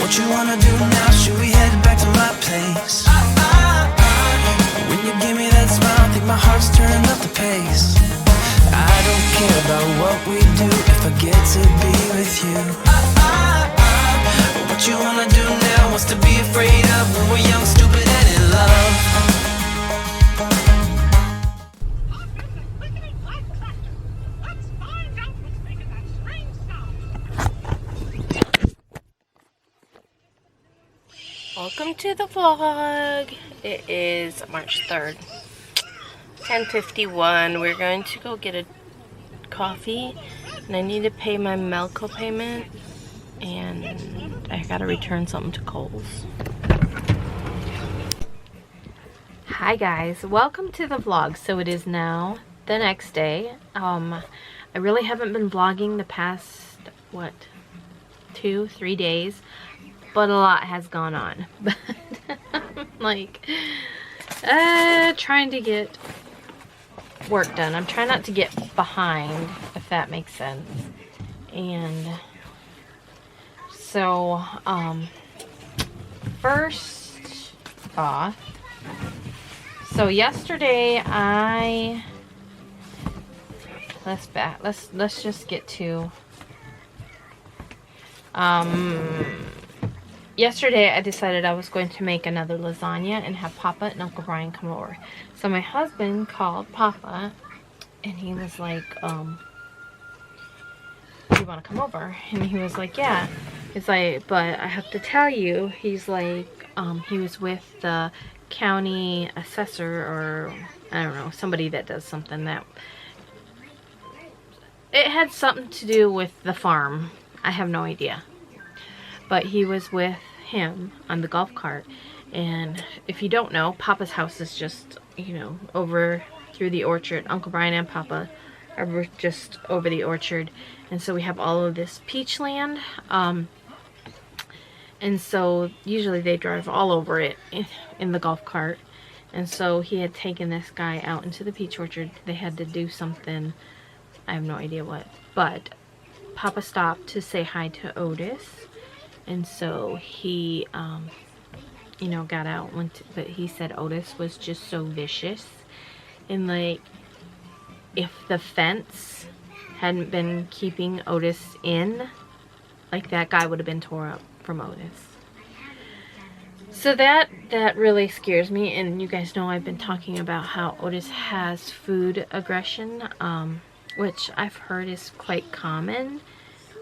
What you wanna do now? Should we head back to my place? When you give me that smile, I think my heart's turning up the pace. I don't care about what we do if I get to be with you. What you wanna do now? What's to be afraid of when we're young, stupid, and in love? Welcome to the vlog. It is March 3rd, 10:51. We're going to go get a coffee, and I need to pay my Melco payment, and I gotta return something to Kohl's. Hi guys, welcome to the vlog. So it is now the next day. I really haven't been vlogging the past, what, 2-3 days. But a lot has gone on. But like, trying to get work done. I'm trying not to get behind, if that makes sense. And so, first off, so yesterday let's just get to, yesterday I decided I was going to make another lasagna and have Papa and Uncle Brian come over. So my husband called Papa and he was like, do you want to come over? And he was like, yeah. He's like, but I have to tell you, he's like, he was with the county assessor, or I don't know, somebody that does something that, it had something to do with the farm. I have no idea. But he was with him on the golf cart, and if you don't know, Papa's house is just, you know, over through the orchard. Uncle Brian and Papa are just over the orchard, and so we have all of this peach land, and so usually they drive all over it in the golf cart. And so he had taken this guy out into the peach orchard. They had to do something, I have no idea what, but Papa stopped to say hi to Otis. And so he, you know, got out, but he said Otis was just so vicious. And like, if the fence hadn't been keeping Otis in, like that guy would have been tore up from Otis. So that really scares me. And you guys know I've been talking about how Otis has food aggression, which I've heard is quite common,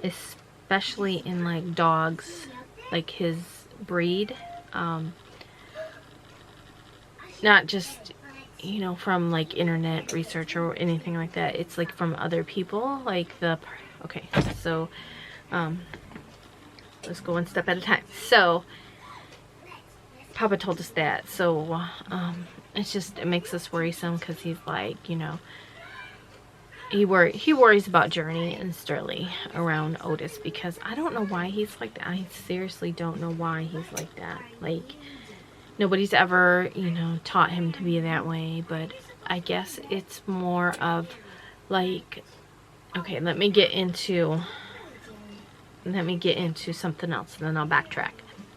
especially in like dogs, like his breed, not just, you know, from like internet research or anything like that. It's like from other people, like okay, so let's go one step at a time. So Papa told us that, so it's just, it makes us worrisome, because he's like, you know, he worries about Journey and Sterling around Otis, because I don't know why he's like that. I seriously don't know why he's like that. Like, nobody's ever, you know, taught him to be that way, but I guess it's more of like, okay, let me get into something else, and then I'll backtrack.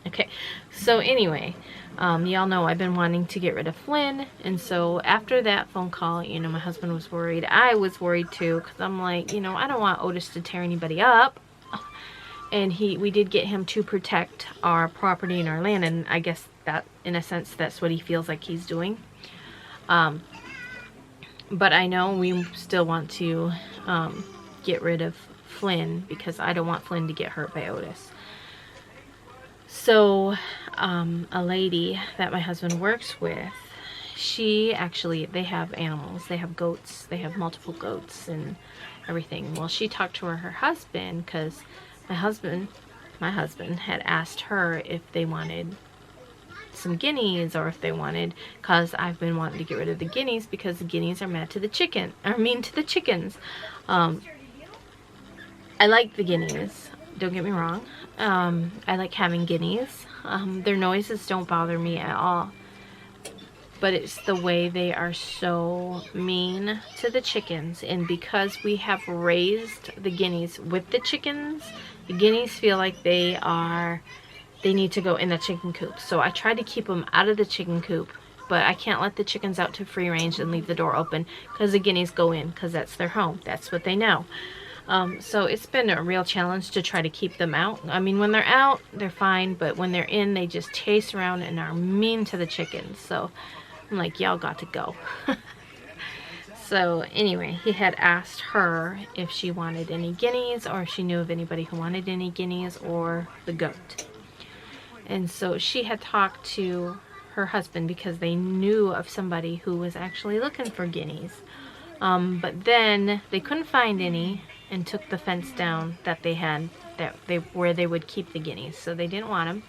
Okay, so anyway, y'all know I've been wanting to get rid of Flynn, and so after that phone call, you know, my husband was worried. I was worried too, because I'm like, you know, I don't want Otis to tear anybody up. And we did get him to protect our property and our land, and I guess that, in a sense, that's what he feels like he's doing. But I know we still want to get rid of Flynn, because I don't want Flynn to get hurt by Otis. So, a lady that my husband works with, they have animals. They have goats. They have multiple goats and everything. Well, she talked to her husband, because my husband had asked her if they wanted some guineas, or if they wanted, because I've been wanting to get rid of the guineas, because the guineas are mean to the chickens. I like the guineas, don't get me wrong. I like having guineas. Their noises don't bother me at all, but it's the way they are so mean to the chickens. And because we have raised the guineas with the chickens, the guineas feel like they they need to go in the chicken coop. So I tried to keep them out of the chicken coop, but I can't let the chickens out to free range and leave the door open because the guineas go in because that's their home. That's what they know. So it's been a real challenge to try to keep them out. I mean, when they're out, they're fine, but when they're in, they just chase around and are mean to the chickens. So I'm like, y'all got to go. So anyway, he had asked her if she wanted any guineas or if she knew of anybody who wanted any guineas or the goat. And so she had talked to her husband because they knew of somebody who was actually looking for guineas. But then they couldn't find any and took the fence down that they had where they would keep the guineas. So they didn't want them.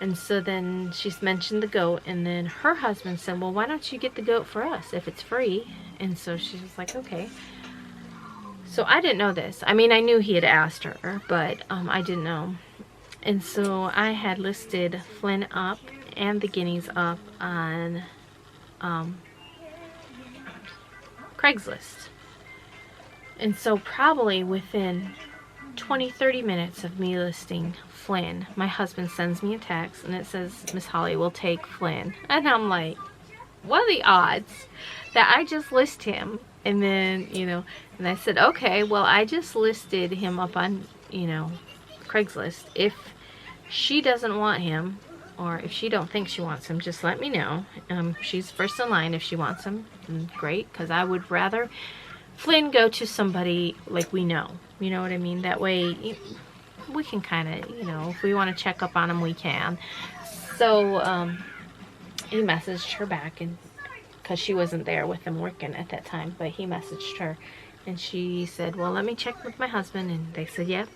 And so then she's mentioned the goat, and then her husband said, well, why don't you get the goat for us if it's free? And so she was like, okay. So I didn't know this. I mean, I knew he had asked her, but I didn't know. And so I had listed Flynn up and the guineas up on Craigslist. And so probably within 20-30 minutes of me listing Flynn, my husband sends me a text and it says, Miss Holly will take Flynn. And I'm like, what are the odds that I just list him? And then, you know, and I said, okay, well, I just listed him up on, you know, Craigslist. If she doesn't want him, or if she don't think she wants him, just let me know. She's first in line if she wants him. And great, because I would rather Flynn go to somebody like we know. You know what I mean? That way we can kind of, you know, if we want to check up on him, we can. So he messaged her back, and because she wasn't there with him working at that time, but he messaged her. And she said, well, let me check with my husband. And they said, yep,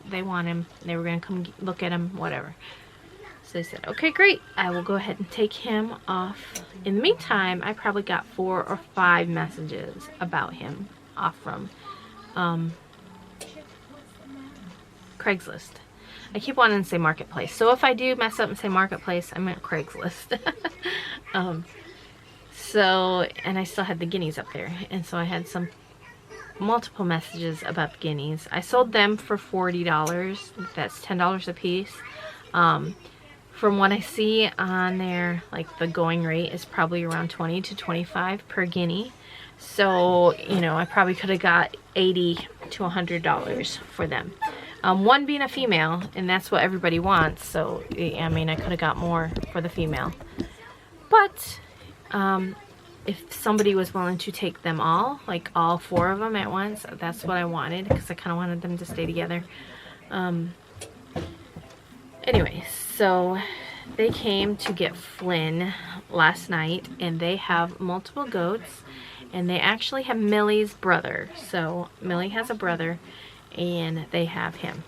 they want him. They were going to come look at him, whatever. So I said, okay, great. I will go ahead and take him off. In the meantime, I probably got 4 or 5 messages about him off from Craigslist. I keep wanting to say Marketplace. So if I do mess up and say Marketplace, I meant Craigslist. So, and I still had the guineas up there. And so I had multiple messages about the guineas. I sold them for $40. That's $10 a piece. From what I see on there, like the going rate is probably around $20 to $25 per guinea. So, you know, I probably could have got $80 to $100 for them. One being a female, and that's what everybody wants. So, I mean, I could have got more for the female. But, if somebody was willing to take them all, like all 4 of them at once, that's what I wanted, because I kind of wanted them to stay together. Anyway, so they came to get Flynn last night, and they have multiple goats, and they actually have Millie's brother. So Millie has a brother, and they have him.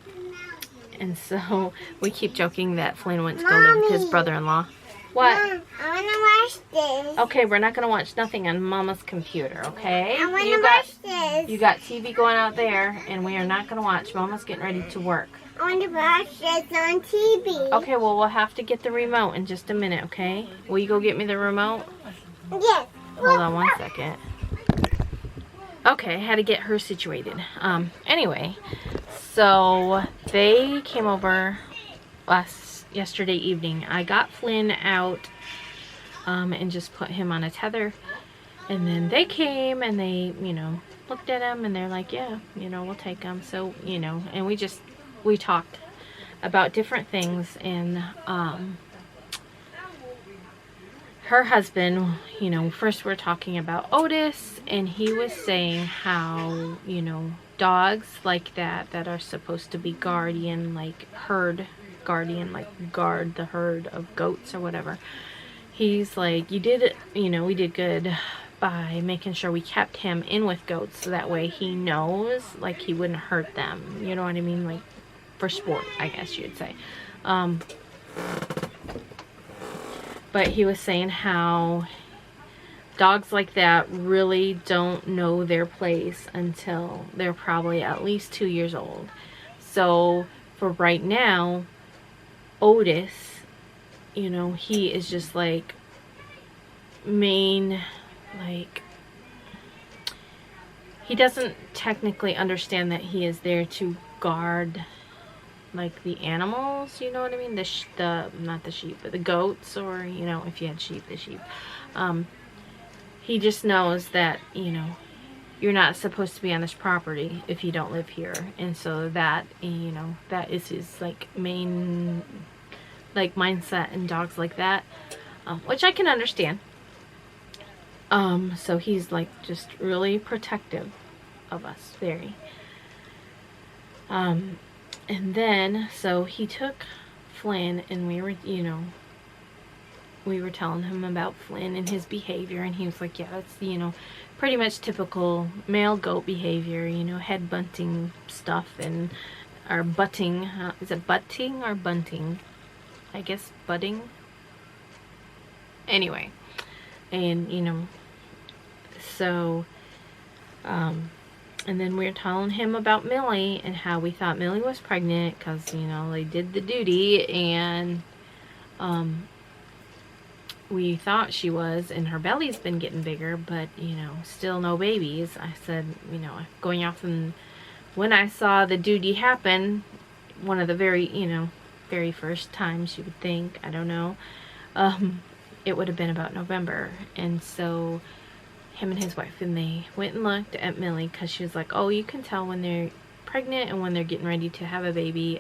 And so we keep joking that Flynn went to go live with his brother-in-law. What? Mom, I want to watch this. Okay, we're not going to watch nothing on Mama's computer, okay? I want to watch this. You got TV going out there, and we are not going to watch. Mama's getting ready to work. I want to watch this on TV. Okay, well, we'll have to get the remote in just a minute, okay? Will you go get me the remote? Yes. Hold on one second. Okay, I had to get her situated. Anyway, so they came over yesterday evening. I got Flynn out and just put him on a tether. And then they came and they, you know, looked at him and they're like, yeah, you know, we'll take him. So, you know, and we talked about different things, and her husband, you know, first we're talking about Otis, and he was saying how, you know, dogs like that are supposed to be guardian, like herd guardian, like guard the herd of goats or whatever. He's like, you did it, you know, we did good by making sure we kept him in with goats, so that way he knows, like, he wouldn't hurt them, you know what I mean, like for sport, I guess you'd say. But he was saying how dogs like that really don't know their place until they're probably at least 2 years old. So for right now, Otis, you know, he is just like like, he doesn't technically understand that he is there to guard like the animals, you know what I mean? Not the sheep, but the goats, or, you know, if you had sheep, the sheep. He just knows that, you know, you're not supposed to be on this property if you don't live here. And so that, you know, that is his like main like mindset in dogs like that, which I can understand. So he's like just really protective of us, very. And then, so he took Flynn, and we were, you know, we were telling him about Flynn and his behavior, and he was like, yeah, that's, you know, pretty much typical male goat behavior, you know, head bunting stuff, and, or butting, is it butting or bunting? I guess butting. Anyway, and, you know, so, and then we were telling him about Millie and how we thought Millie was pregnant because, you know, they did the duty, and we thought she was, and her belly's been getting bigger, but, you know, still no babies. I said, you know, going off, and when I saw the duty happen, one of the very, you know, very first times you would think, I don't know, it would have been about November. And so him and his wife, and they went and looked at Millie, because she was like, oh, you can tell when they're pregnant and when they're getting ready to have a baby,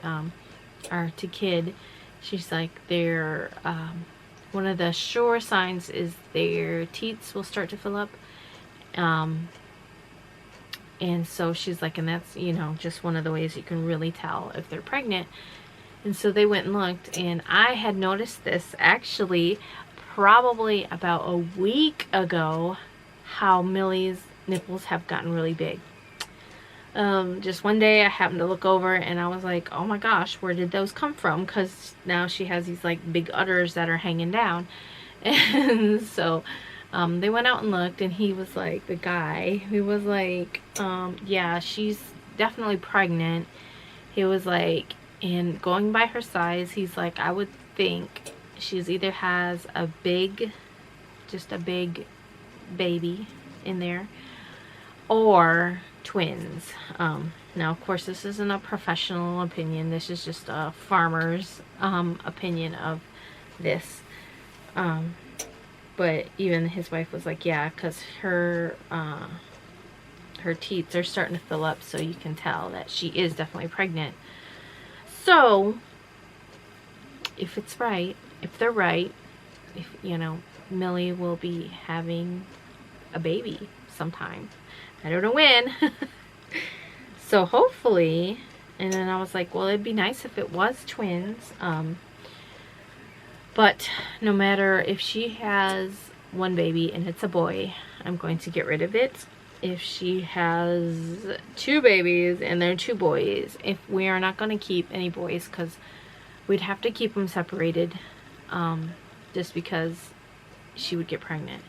or to kid. She's like, they're, one of the sure signs is their teats will start to fill up. And so she's like, and that's, you know, just one of the ways you can really tell if they're pregnant. And so they went and looked, and I had noticed this actually probably about a week ago, how Millie's nipples have gotten really big. Just one day I happened to look over, and I was like, oh my gosh, where did those come from? Because now she has these like big udders that are hanging down. And so they went out and looked, and he was like, the guy, he was like, yeah, she's definitely pregnant. He was like, and going by her size, he's like, I would think she's either has a big, just a big baby in there, or twins. Now, of course, this isn't a professional opinion. This is just a farmer's opinion of this. But even his wife was like, yeah, because her teats are starting to fill up, so you can tell that she is definitely pregnant. So, if it's right, if they're right, if, you know, Millie will be having a baby sometime. I don't know when. So hopefully, and then I was like, well, it'd be nice if it was twins. But no matter if she has one baby and it's a boy, I'm going to get rid of it. If she has two babies and they're two boys, if we are not going to keep any boys, because we'd have to keep them separated, just because she would get pregnant.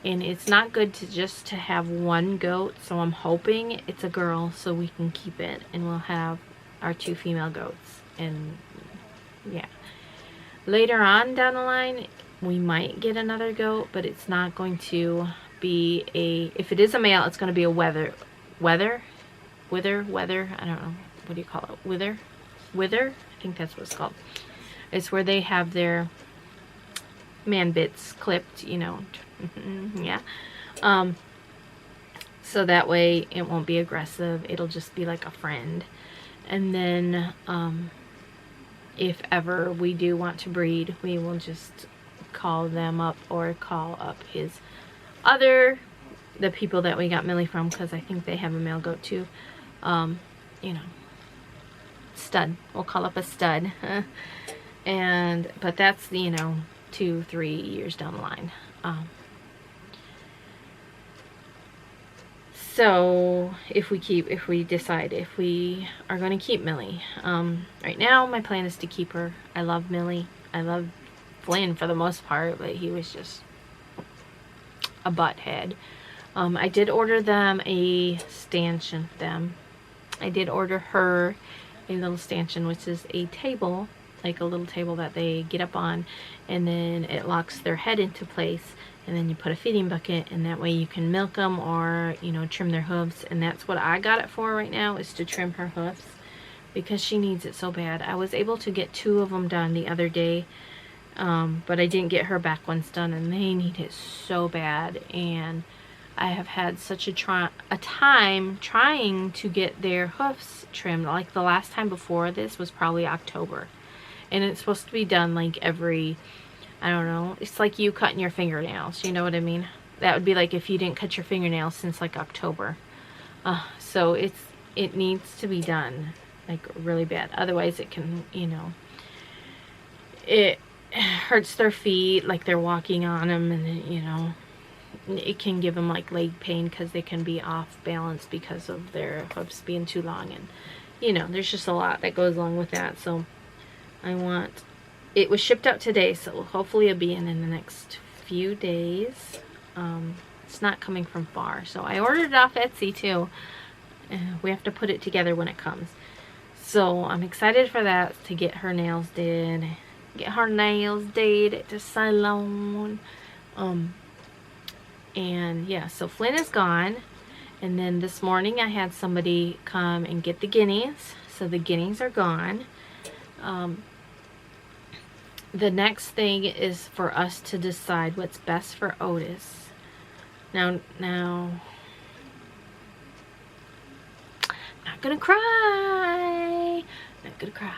And it's not good to just to have one goat, so I'm hoping it's a girl so we can keep it, and we'll have our two female goats. And yeah, later on down the line we might get another goat, but it's not going to be a, if it is a male, it's going to be a wither, I don't know, what do you call it, wither, I think that's what it's called. It's where they have their man bits clipped, you know. Yeah. So that way it won't be aggressive, it'll just be like a friend. And then if ever we do want to breed, we will just call them up, or call up the people that we got Millie from, because I think they have a male goat too. You know, stud, we'll call up a stud. But that's, you know, 2-3 years down the line. So if we decide if we are going to keep Millie, right now my plan is to keep her. I love Millie. I love Flynn for the most part, but he was just a butthead. I did order them a stanchion. I did order her a little stanchion, which is a table, like a little table that they get up on, and then it locks their head into place, and then you put a feeding bucket, and that way you can milk them, or, you know, trim their hooves. And that's what I got it for right now, is to trim her hoofs, because she needs it so bad. I was able to get 2 of them done the other day, but I didn't get her back ones done, and they need it so bad. And I have had such a time trying to get their hoofs trimmed. Like the last time before this was probably October, and it's supposed to be done like every, I don't know, it's like you cutting your fingernails, you know what I mean? That would be like if you didn't cut your fingernails since like October. So it needs to be done like really bad, otherwise it can, you know, it hurts their feet, like they're walking on them, and you know, it can give them like leg pain because they can be off balance because of their hoofs being too long, and you know, there's just a lot that goes along with that. So it was shipped out today, so hopefully it'll be in the next few days. It's not coming from far, so I ordered it off Etsy too. We have to put it together when it comes, so I'm excited for that, to get her nails did. Get her nails did at the salon. And yeah, so Flynn is gone, and then this morning I had somebody come and get the guineas, so the guineas are gone. The next thing is for us to decide what's best for Otis. Now I'm not gonna cry. Not gonna cry.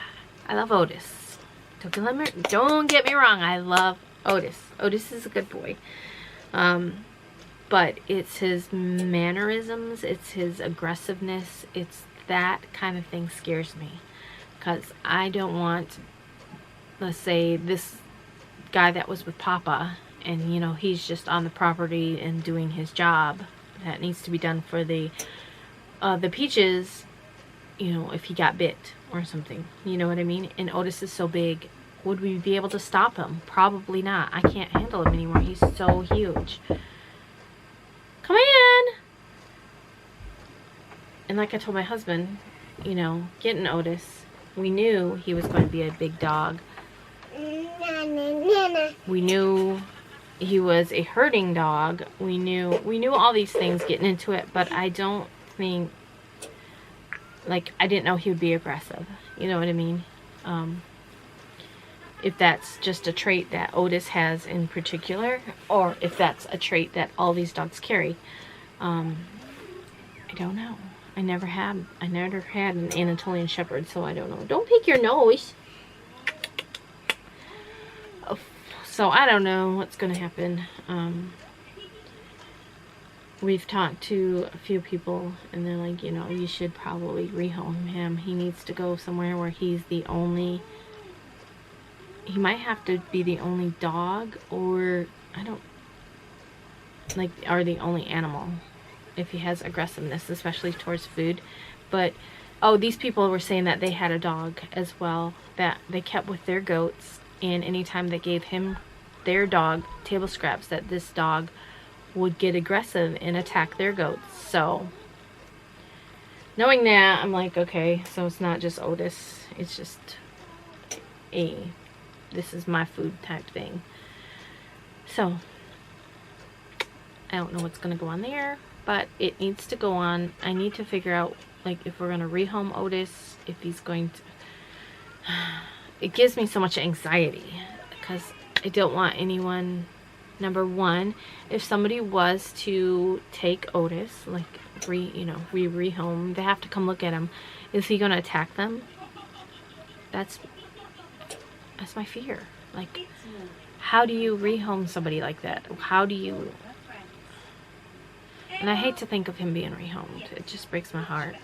I love Otis. Don't get me wrong, I love Otis. Otis is a good boy. But it's his mannerisms, it's his aggressiveness, it's that kind of thing scares me. Because I don't want, let's say, this guy that was with Papa, and you know, he's just on the property and doing his job that needs to be done for the peaches, you know, if he got bit or something, you know what I mean? And Otis is so big, would we be able to stop him? Probably not. I can't handle him anymore. He's so huge. Come in. And like I told my husband, you know, getting Otis, we knew he was going to be a big dog. We knew he was a herding dog. We knew all these things getting into it, but I don't think, like, I didn't know he would be aggressive. You know what I mean? If that's just a trait that Otis has in particular, or if that's a trait that all these dogs carry. I don't know. I never had an Anatolian Shepherd, so I don't know. Don't pick your nose. So I don't know what's going to happen. We've talked to a few people, and they're like, you know, you should probably rehome him. He needs to go somewhere where he's the only... He might have to be the only dog, or I don't like, or the only animal if he has aggressiveness, especially towards food. But oh, these people were saying that they had a dog as well that they kept with their goats, and anytime they gave him their dog table scraps, that this dog would get aggressive and attack their goats. So knowing that, I'm like, okay, so it's not just Otis, it's just this is my food type thing. So I don't know what's going to go on there, but it needs to go on. I need to figure out, like, if we're going to rehome Otis, if he's going to... It gives me so much anxiety because I don't want anyone... Number one, if somebody was to take Otis, like, rehome, they have to come look at him. Is he going to attack them? That's my fear. Like, how do you rehome somebody like that? How do you... And I hate to think of him being rehomed. It just breaks my heart.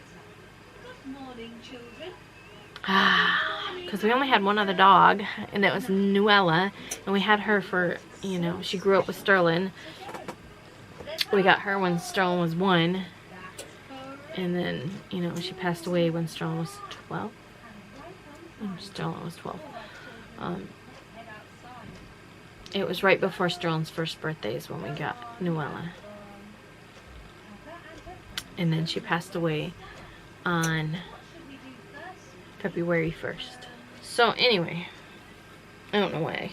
Because we only had one other dog, and that was Nuella, and we had her for, you know, she grew up with Sterling. We got her when Sterling was 1, and then, you know, she passed away when Sterling was 12. Sterling was 12. It was right before Sterling's first birthday is when we got Nuella. And then she passed away on February 1st. So anyway, I don't know why.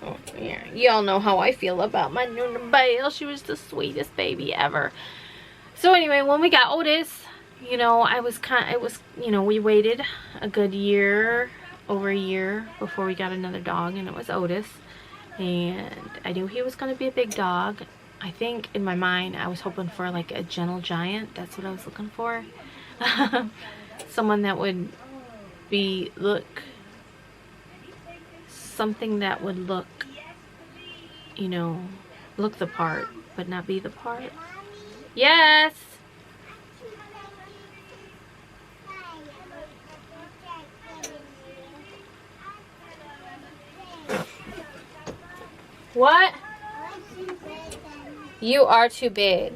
Oh, yeah, y'all know how I feel about my Nuna Belle. She was the sweetest baby ever. So anyway, when we got Otis, you know, we waited a good year, over a year before we got another dog, and it was Otis. And I knew he was going to be a big dog. I think in my mind I was hoping for like a gentle giant. That's what I was looking for. Someone that would something that would look, you know, look the part, but not be the part. Yes! What? You are too big.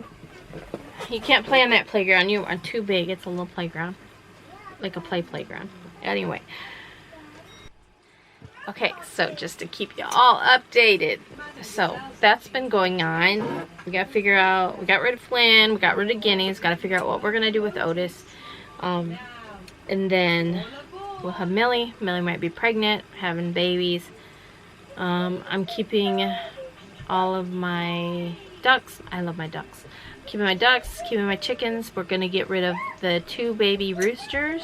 You can't play on that playground. You are too big. It's a little playground. Like a playground. Anyway. Okay, so just to keep you all updated. So, that's been going on. We gotta figure out, we got rid of Flynn, we got rid of Guineas, gotta figure out what we're gonna do with Otis. And then we'll have Millie. Millie might be pregnant, having babies. I'm keeping all of my ducks. I love my ducks. Keeping my ducks, keeping my chickens. We're gonna get rid of the 2 baby roosters.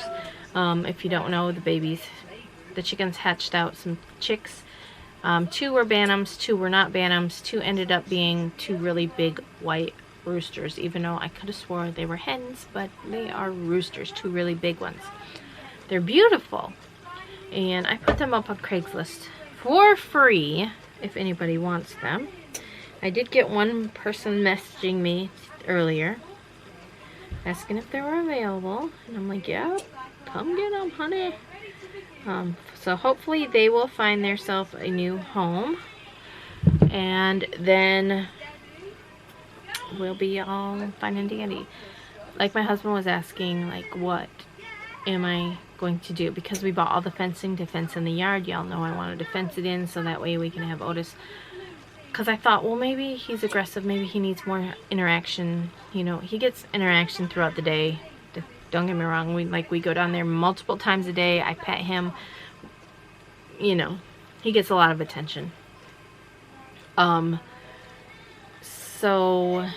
If you don't know, the chickens hatched out some chicks. 2 were bantams, 2 were not bantams. 2 ended up being 2 really big white roosters, even though I could have swore they were hens, but they are roosters, 2 really big ones. They're beautiful. And I put them up on Craigslist for free if anybody wants them. I did get one person messaging me earlier asking if they were available, and I'm like, yeah, come get them, honey. So hopefully they will find themselves a new home, and then we'll be all fine and dandy. Like my husband was asking, like, what am I going to do? Because we bought all the fencing to fence in the yard. Y'all know I wanted to fence it in so that way we can have Otis. Because I thought, well, maybe he's aggressive. Maybe he needs more interaction. You know, he gets interaction throughout the day. Don't get me wrong. We go down there multiple times a day. I pet him. You know, he gets a lot of attention. So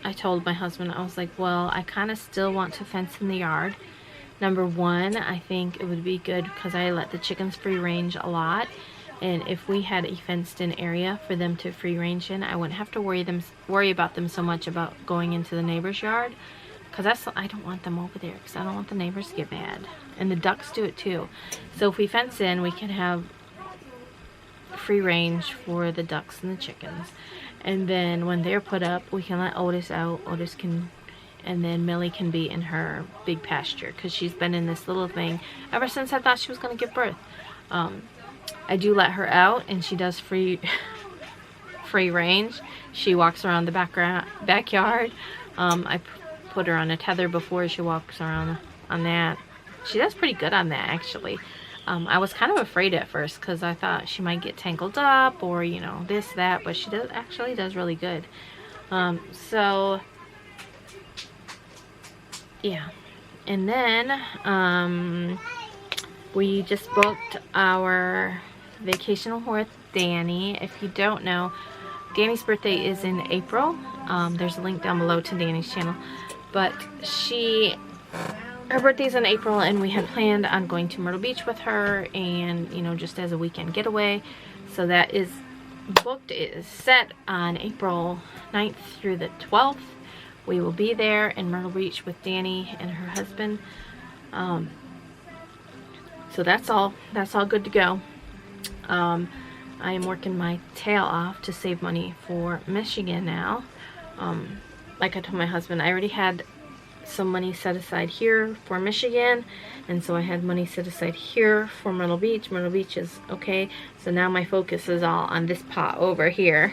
I told my husband, I was like, well, I kind of still want to fence in the yard. Number one, I think it would be good because I let the chickens free range a lot. And if we had a fenced in area for them to free range in, I wouldn't have to worry about them so much about going into the neighbor's yard. Because I don't want them over there, because I don't want the neighbors to get mad. And the ducks do it too. So if we fence in, we can have free range for the ducks and the chickens. And then when they're put up, we can let Otis out. Otis can, and then Millie can be in her big pasture, because she's been in this little thing ever since I thought she was going to give birth. I do let her out, and she does free range. She walks around the backyard. I put her on a tether before she walks around on that. She does pretty good on that, actually. I was kind of afraid at first because I thought she might get tangled up or, you know, this, that, but she actually does really good. So, yeah. And then, we just booked our vacation with Danny. If you don't know, Danny's birthday is in April. There's a link down below to Danny's channel. But her birthday's in April, and we had planned on going to Myrtle Beach with her, and, you know, just as a weekend getaway. So that is booked. It is set on April 9th through the 12th. We will be there in Myrtle Beach with Danny and her husband. So that's all good to go. I am working my tail off to save money for Michigan now. Like I told my husband, I already had some money set aside here for Michigan, and so I had money set aside here for Myrtle Beach. Myrtle Beach is okay, so now my focus is all on this pot over here.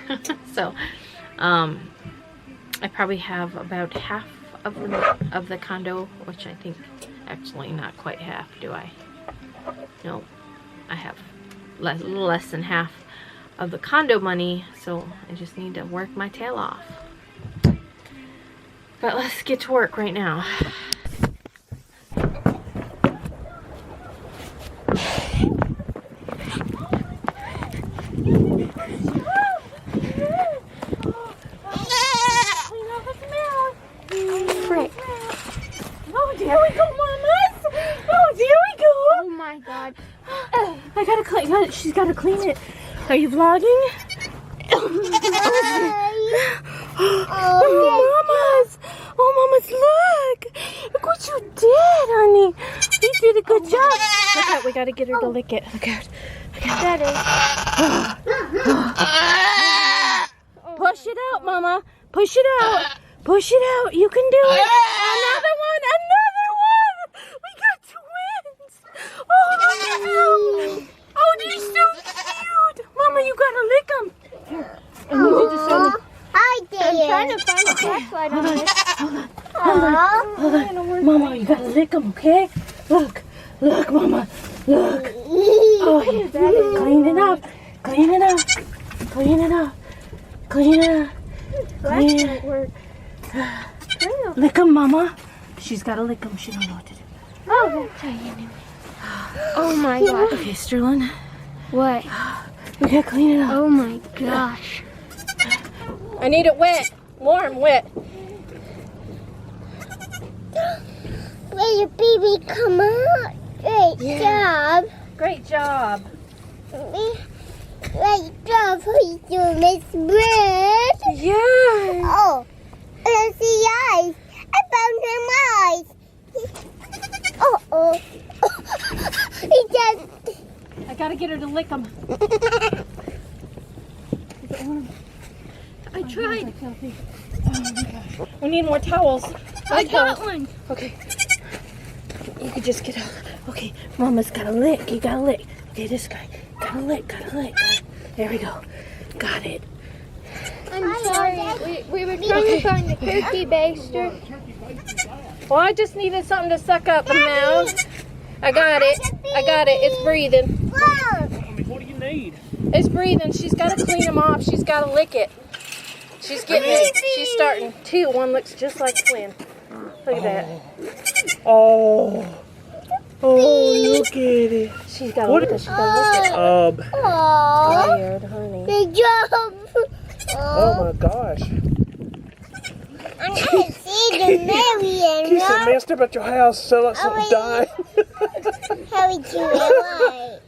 So I probably have about half of the condo, which I think, actually not quite half, do I? No, I have a little less than half of the condo money, so I just need to work my tail off. But let's get to work right now. my God. I gotta clean. She's gotta clean it. Are you vlogging? Oh, Mama's! Look what you did, honey. You did a good job. Look out, we gotta get her to lick it. Look out. Push it out, Mama. Push it out. Push it out. You can do it. Another one. We got twins. Oh, look at them. Oh, they're so cute. Mama, you gotta lick them. I need you to show them. I did. I'm trying to find a flashlight on this. Hold on. Mama, you gotta lick them, okay? Look, Mama. Look. Oh, clean it up. Flashlight work. Lick them, Mama. She's gotta lick them. She don't know what to do. Oh my God. Okay, Sterling. What? We gotta clean it up. Oh my gosh. I need it wet. Warm, wet. Will your baby come out? Great job. Great job. Great job for you, Miss Bird. Yeah. Oh, let's see eyes. I found some eyes. Oh. He just... I gotta get her to lick them. I tried. We need more towels. I got one. Okay. You could just get out. Okay, Mama's gotta lick. You gotta lick. Okay, this guy. Gotta lick. There we go. Got it. I'm sorry. We were trying to find the turkey baster. Well, I just needed something to suck up the mouth. I got it. It's breathing. What do you need? It's breathing. She's got to clean them off. She's got to lick it. She's getting it. She's starting. One looks just like Flynn. Look at that. Oh, look at it. She's got to lick it. Oh, Tired, honey. good job. Oh my gosh. I can't see the Marion. You so messed up at your house, so like something died. How would you like?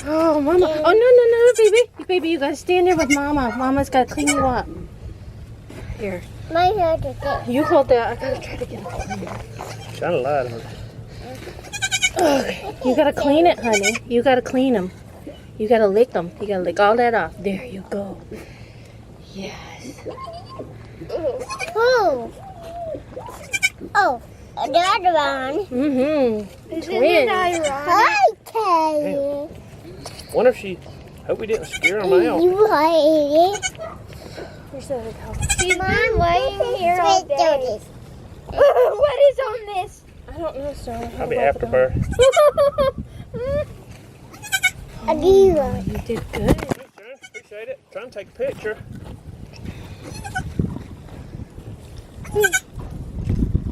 Oh, Mama. Oh, no, baby. Baby, you got to stand there with Mama. Mama's got to clean you up. Here. My hair to get. You hold that. I got to try to get it clean. Kind of lied on her. Okay. You got to clean it, honey. You got to clean them. You got to lick them. You got to lick all that off. There you go. Yes. Oh, the other one. Mm-hmm. Twin. Hi, Kelly. Wonder if she. Hope we didn't scare them out. You hate it. Here's the other towel. She's been laying here all day. What is on this? I don't know, sir. Probably afterbirth. A deer. You did good. Appreciate it. Trying to take a picture.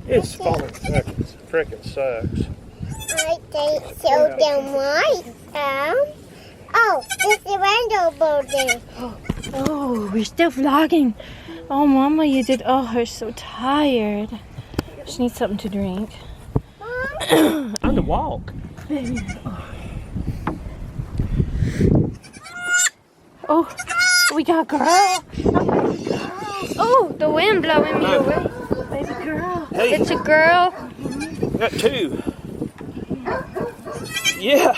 It's falling seconds. Frickin' sucks. I think so. Then what? Oh, it's the window building. Oh, we're still vlogging. Oh, Mama, you did. Oh, her so tired. She needs something to drink. Time to walk. Oh, we got girl. Oh, the wind blowing me away. Baby girl. Hey, It's a girl. got two. Yeah.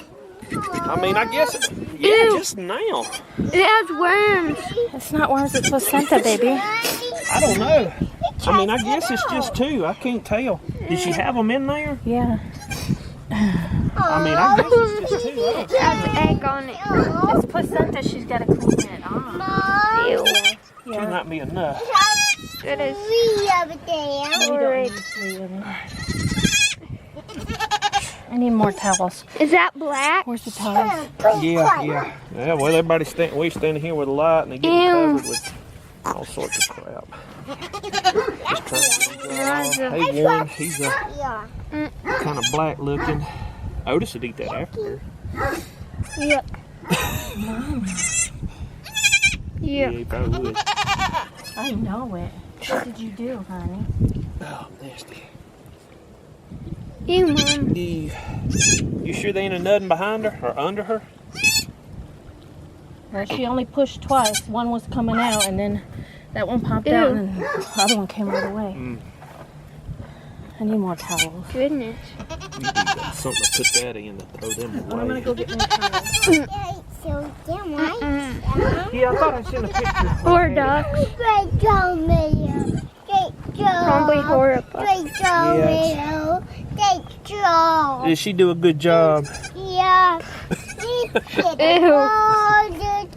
I mean, I guess. Yeah, just now. It has worms. It's not worms, it's placenta, baby. I don't know. I mean, I guess it's just two. I can't tell. Did she have them in there? Yeah. I mean, I guess it's just two. I don't It has an egg on it. It's placenta, she's got to clean it off. Ew. Two might be enough. It is. We over there. Alright. I need more towels. Is that black? Where's the towels? Yeah. Yeah, well, everybody we standing here with a light and they get covered with all sorts of crap. Hey, Warren, he's Yeah. kind of black looking. Otis would eat that after her. Yep. Yeah, he probably would. I know it. What did you do, honey? Oh, nasty. Ew, Mom. You sure sure there ain't nothing behind her or under her? Well, she only pushed twice. One was coming out, and then that one popped out, and then the other one came right away. I need more towels. Goodness. You need something to put that in to throw them away. I'm gonna go get more towels. So damn right. Yeah, I thought I seen a picture. Poor ducks. Great job, Mayo. Great job. Probably horrible. Great job, Mayo. Great job. Did she do a good job? Yeah.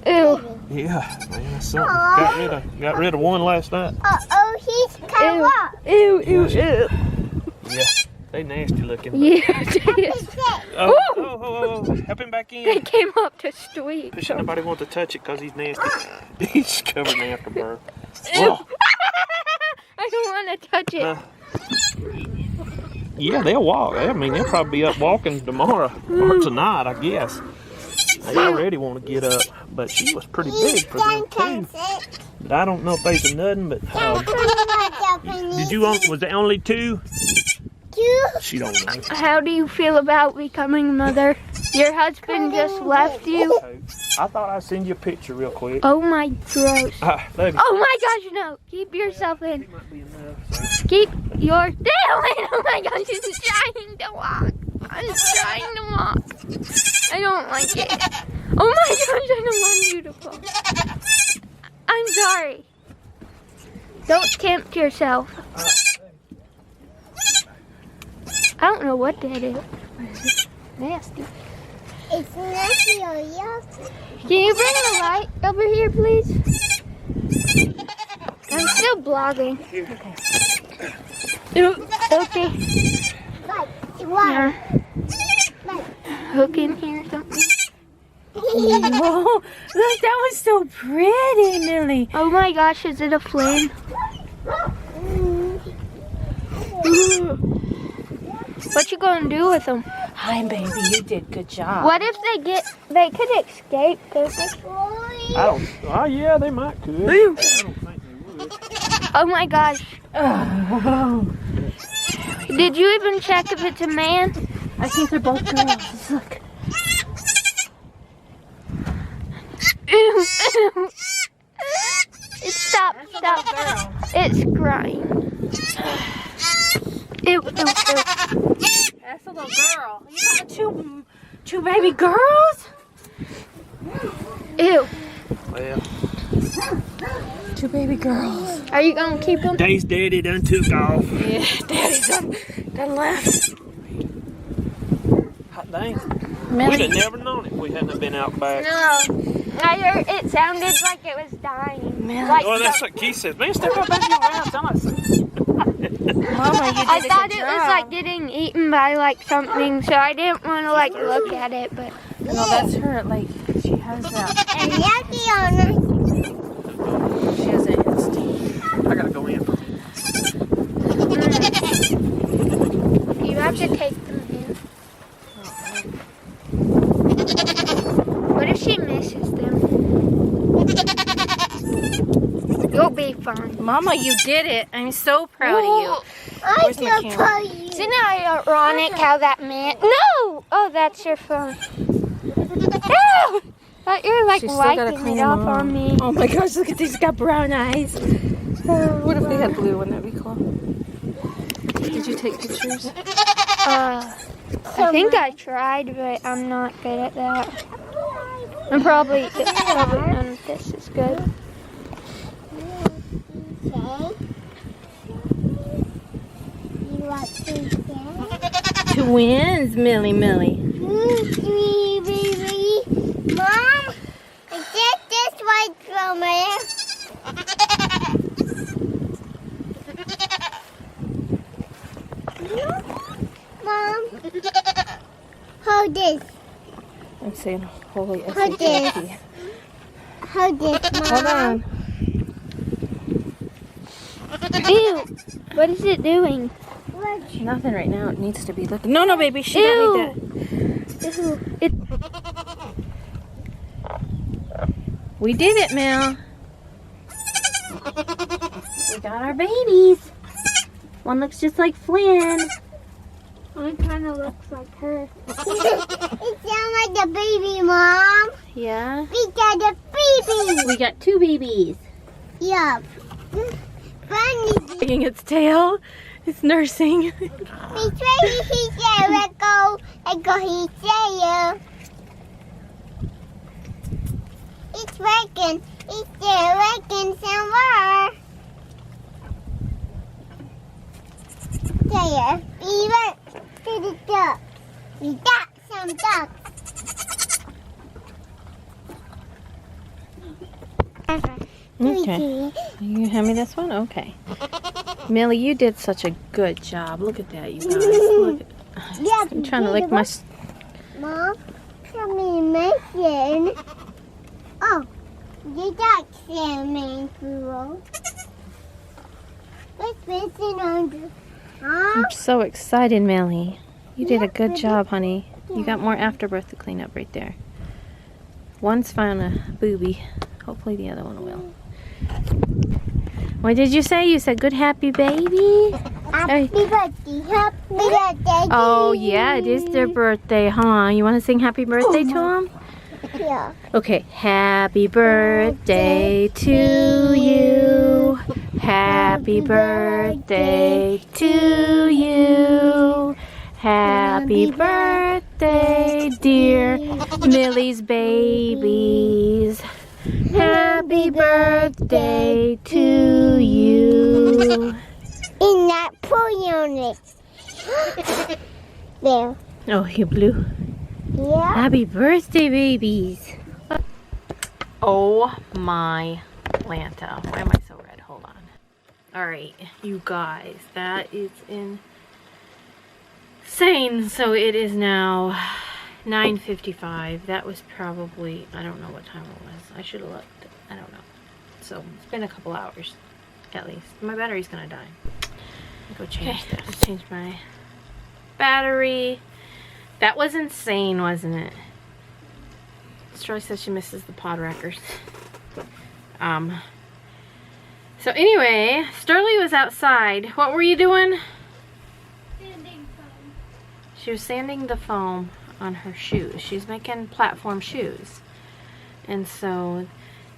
Ew. Yeah, man, that's something. Got rid of one last night. Uh-oh, he's come up. Ew. Yeah, they nasty looking. Yeah, it is. Oh, help him back They in. came up to sweep. Should nobody want to touch it because he's nasty. He's covered in afterburn. I don't want to touch it. Yeah, they'll walk. I mean, they'll probably be up walking tomorrow or tonight, I guess. They already want to get up, but she was pretty big for them too. But I don't know if there's nothing, but did you want? Was there only 2? She don't know. How do you feel about becoming a mother? Your husband just left you. I thought I'd send you a picture real quick. Oh my gross. There you Oh my gosh, no. Keep yourself in. might be enough. Keep your tail in. Oh my gosh, it's trying to walk. I'm trying to walk. I don't like it. Oh my gosh, I don't want you to fall. I'm sorry. Don't tempt yourself. I don't know what that is. Nasty. It's nasty or yucky. Can you bring the light over here, please? I'm still blogging. Okay. Wow. Hook in here or something. Whoa, look, that was so pretty, Millie. Oh my gosh, is it a flame? What you gonna do with them? Hi, baby, you did good job. What if they could escape, couldn't they? I don't. Oh yeah, they might could. I don't think they would. Oh my gosh. Oh, Did you even check if it's a man? I think they're both girls. Look. Stop. It's crying. Ew. That's a little girl. You got two baby girls? Ew. Well, 2 baby girls. Are you gonna keep them? Dave's daddy done took off. Yeah, Daddy's done left. Hot dang. We'd Millie. have never known it if we hadn't have been out back. No. I heard it sounded like it was dying. Millie. Like Oh, that's what Keith says. Man, step up back in your house. I'm not Mama, you did I a thought good it was job. like getting eaten by like something, so I didn't want to like look at it, but No, that's her. Like, she has that. And yucky on She has an instinct. I gotta go in. you have to take them in. What if she misses them? You'll be fine. Mama, you did it. I'm so proud of you. I Where's my can camera? tell you. Isn't it ironic how that meant? No! Oh, that's your phone. Ew! Thought you were like She's still gotta wiping clean it them off off. on me. Oh my gosh, look at these. Got brown eyes. What if they had blue? Wouldn't that be cool? Did you take pictures? I think I tried, but I'm not good at that. And probably none of this is good. Okay. You want to say? Twins, Millie. Baby. Mom, is this white from here? Mom, hold this. I'm saying holy Hold this. Hold this, Mom. Hold on. Ew! What is it doing? Nothing right now. It needs to be looking. No, baby. She Ew! don't need that. Ew. It, We did it, Mel. We got our babies. One looks just like Flynn. Mine kind of looks like her. It sounds like a baby, Mom. Yeah? We got a baby. We got 2 babies. Yup. Bunny. Wagging its tail. It's nursing. He's ready. He said, let go. He said, it's working. It's still working somewhere. There. We went to the duck. We got some ducks. Okay. You hand me this one? Okay. Millie, you did such a good job. Look at that, you guys. Look at, Yeah, I'm trying to lick my... Mom, come in missing. Oh, you got salmon food. What's missing on the... Huh? I'm so excited, Millie. You did a good job, honey. You got more afterbirth to clean up right there. One's found a booby. Hopefully the other one will. What did you say? You said good happy baby? Happy birthday, happy birthday. Oh, yeah, it is their birthday, huh? You want to sing happy birthday to them? Yeah. Okay. Happy birthday to you. Happy birthday to you. Happy birthday, dear Millie's babies. Happy birthday to you. In that pulley on it. There. Oh, you blew. Yeah. Happy birthday, babies. Oh my Lanta. Why am I so red? Hold on. Alright, you guys. That is insane. So it is now 9:55. That was probably, I don't know what time it was. I should have looked. I don't know. So it's been a couple hours at least. My battery's gonna die. Go change this. Let's change my battery. That was insane, wasn't it? Shirley says she misses the pod wreckers. So anyway, Sterling was outside. What were you doing? Sanding foam. She was sanding the foam on her shoes. She's making platform shoes. And so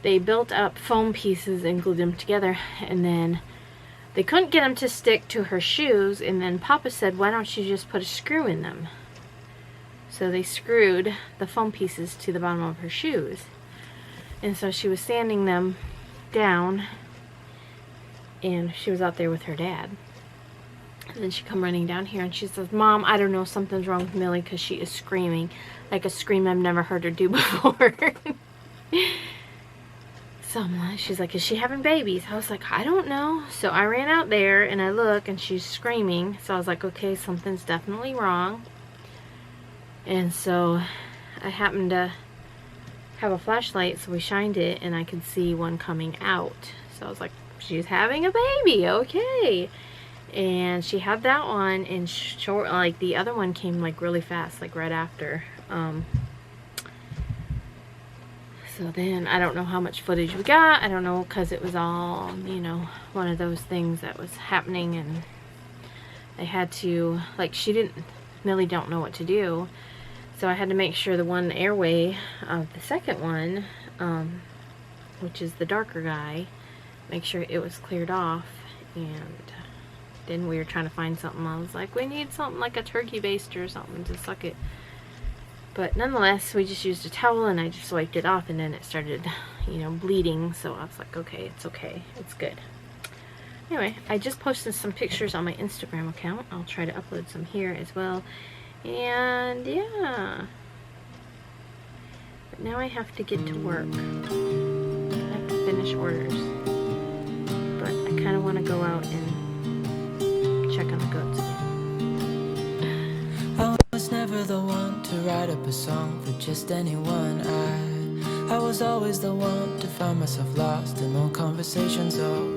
they built up foam pieces and glued them together, and then they couldn't get them to stick to her shoes, and then Papa said, why don't you just put a screw in them? So they screwed the foam pieces to the bottom of her shoes. And so she was sanding them down, and she was out there with her dad. And then she come running down here and she says, Mom, I don't know, something's wrong with Millie because she is screaming. Like a scream I've never heard her do before. So she's like, is she having babies? I was like, I don't know. So I ran out there and I look and she's screaming. So I was like, okay, something's definitely wrong. And so I happened to have a flashlight, so we shined it and I could see one coming out. So I was like, she's having a baby, okay. And she had that one, and short, like the other one came like really fast, like right after. So then I don't know how much footage we got. I don't know, because it was all, you know, one of those things that was happening, and I had to, like, Millie don't know what to do. So I had to make sure the one airway of the second one, which is the darker guy, make sure it was cleared off. And then we were trying to find something. I was like, we need something like a turkey baster or something to suck it. But nonetheless, we just used a towel and I just wiped it off, and then it started, you know, bleeding. So I was like, okay, it's good. Anyway, I just posted some pictures on my Instagram account. I'll try to upload some here as well. And yeah. But now I have to get to work. I have to finish orders. But I kind of want to go out and check on the goats again. I was never the one to write up a song for just anyone. I was always the one to find myself lost in old conversations. Oh,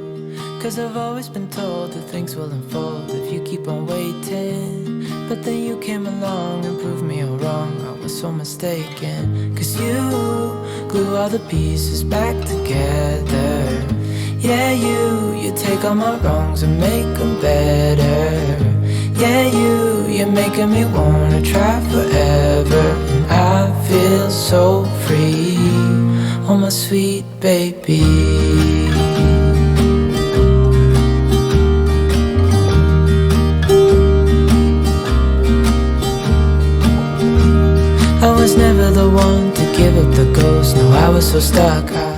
'cause I've always been told that things will unfold if you keep on waiting. But then you came along and proved me all wrong. I was so mistaken, 'cause you glue all the pieces back together. Yeah, you take all my wrongs and make them better. get you, you're making me wanna try forever. And I feel so free, oh my sweet baby. I was never the one to give up the ghost. No, I was so stuck.